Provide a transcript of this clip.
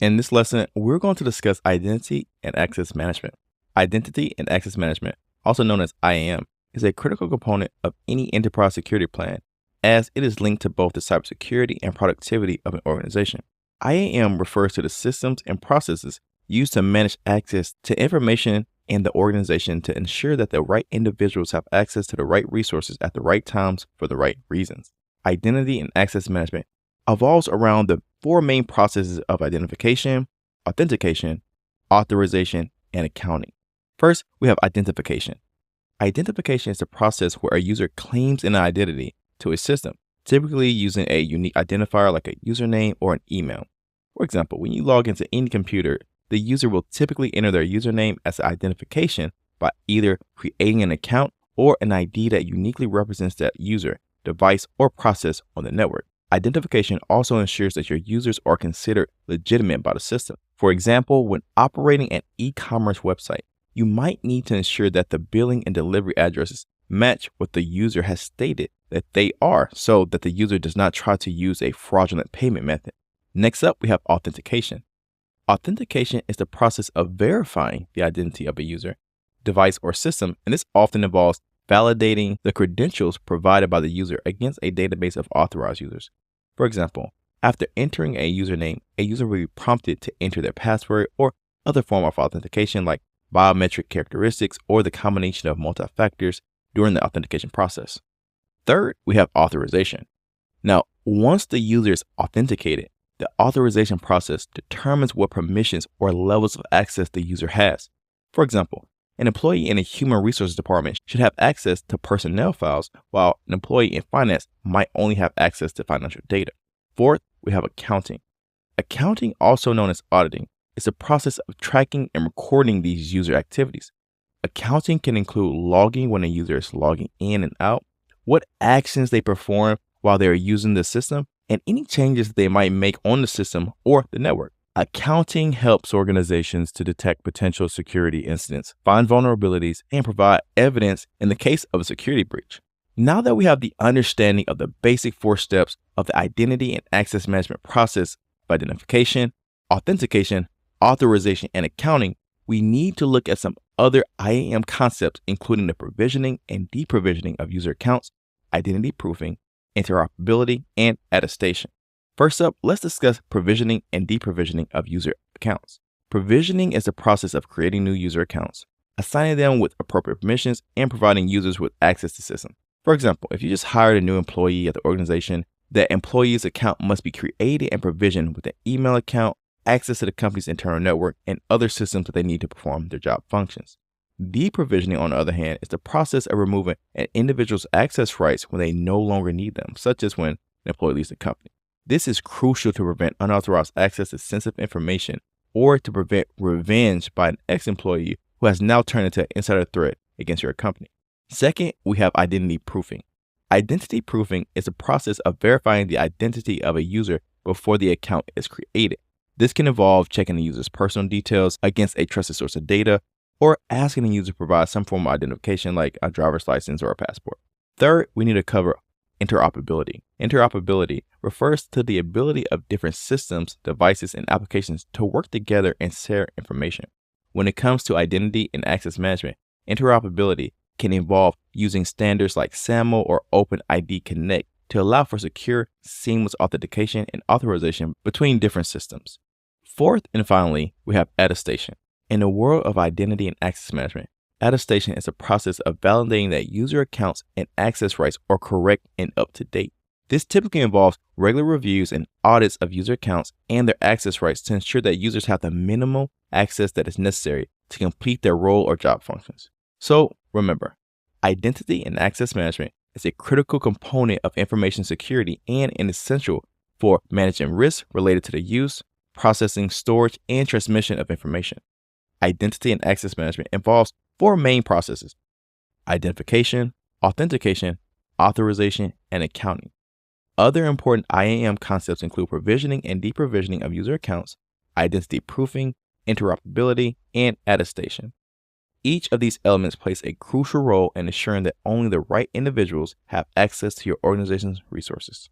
In this lesson, we're going to discuss identity and access management. Identity and access management, also known as IAM, is a critical component of any enterprise security plan, as it is linked to both the cybersecurity and productivity of an organization. IAM refers to the systems and processes used to manage access to information in the organization to ensure that the right individuals have access to the right resources at the right times for the right reasons. Identity and access management evolves around the four main processes of identification, authentication, authorization, and accounting. First, we have identification. Identification is the process where a user claims an identity to a system, typically using a unique identifier like a username or an email. For example, when you log into any computer, the user will typically enter their username as an identification by either creating an account or an ID that uniquely represents that user, device, or process on the network. Identification also ensures that your users are considered legitimate by the system. For example, when operating an e-commerce website, you might need to ensure that the billing and delivery addresses match what the user has stated that they are, so that the user does not try to use a fraudulent payment method. Next up, we have authentication. Authentication is the process of verifying the identity of a user, device, or system, and this often involves validating the credentials provided by the user against a database of authorized users. For example, after entering a username, a user will be prompted to enter their password or other form of authentication like biometric characteristics or the combination of multi-factors during the authentication process. Third, we have authorization. Now, once the user is authenticated, the authorization process determines what permissions or levels of access the user has. For example, an employee in a human resources department should have access to personnel files, while an employee in finance might only have access to financial data. Fourth, we have accounting. Accounting, also known as auditing, is a process of tracking and recording these user activities. Accounting can include logging when a user is logging in and out, what actions they perform while they are using the system, and any changes that they might make on the system or the network. Accounting helps organizations to detect potential security incidents, find vulnerabilities, and provide evidence in the case of a security breach. Now that we have the understanding of the basic 4 steps of the identity and access management process of identification, authentication, authorization, and accounting, we need to look at some other IAM concepts, including the provisioning and deprovisioning of user accounts, identity proofing, interoperability, and attestation. First up, let's discuss provisioning and deprovisioning of user accounts. Provisioning is the process of creating new user accounts, assigning them with appropriate permissions, and providing users with access to the system. For example, if you just hired a new employee at the organization, that employee's account must be created and provisioned with an email account, access to the company's internal network, and other systems that they need to perform their job functions. Deprovisioning, on the other hand, is the process of removing an individual's access rights when they no longer need them, such as when an employee leaves the company. This is crucial to prevent unauthorized access to sensitive information or to prevent revenge by an ex-employee who has now turned into an insider threat against your company. Second, we have identity proofing. Identity proofing is a process of verifying the identity of a user before the account is created. This can involve checking the user's personal details against a trusted source of data or asking the user to provide some form of identification like a driver's license or a passport. Third, we need to cover interoperability. Interoperability refers to the ability of different systems, devices, and applications to work together and share information. When it comes to identity and access management, interoperability can involve using standards like SAML or OpenID Connect to allow for secure, seamless authentication and authorization between different systems. Fourth and finally, we have attestation. In the world of identity and access management, attestation is a process of validating that user accounts and access rights are correct and up to date. This typically involves regular reviews and audits of user accounts and their access rights to ensure that users have the minimal access that is necessary to complete their role or job functions. So remember, identity and access management is a critical component of information security and an essential for managing risks related to the use, processing, storage, and transmission of information. Identity and access management involves 4 main processes: identification, authentication, authorization, and accounting. Other important IAM concepts include provisioning and deprovisioning of user accounts, identity proofing, interoperability, and attestation. Each of these elements plays a crucial role in ensuring that only the right individuals have access to your organization's resources.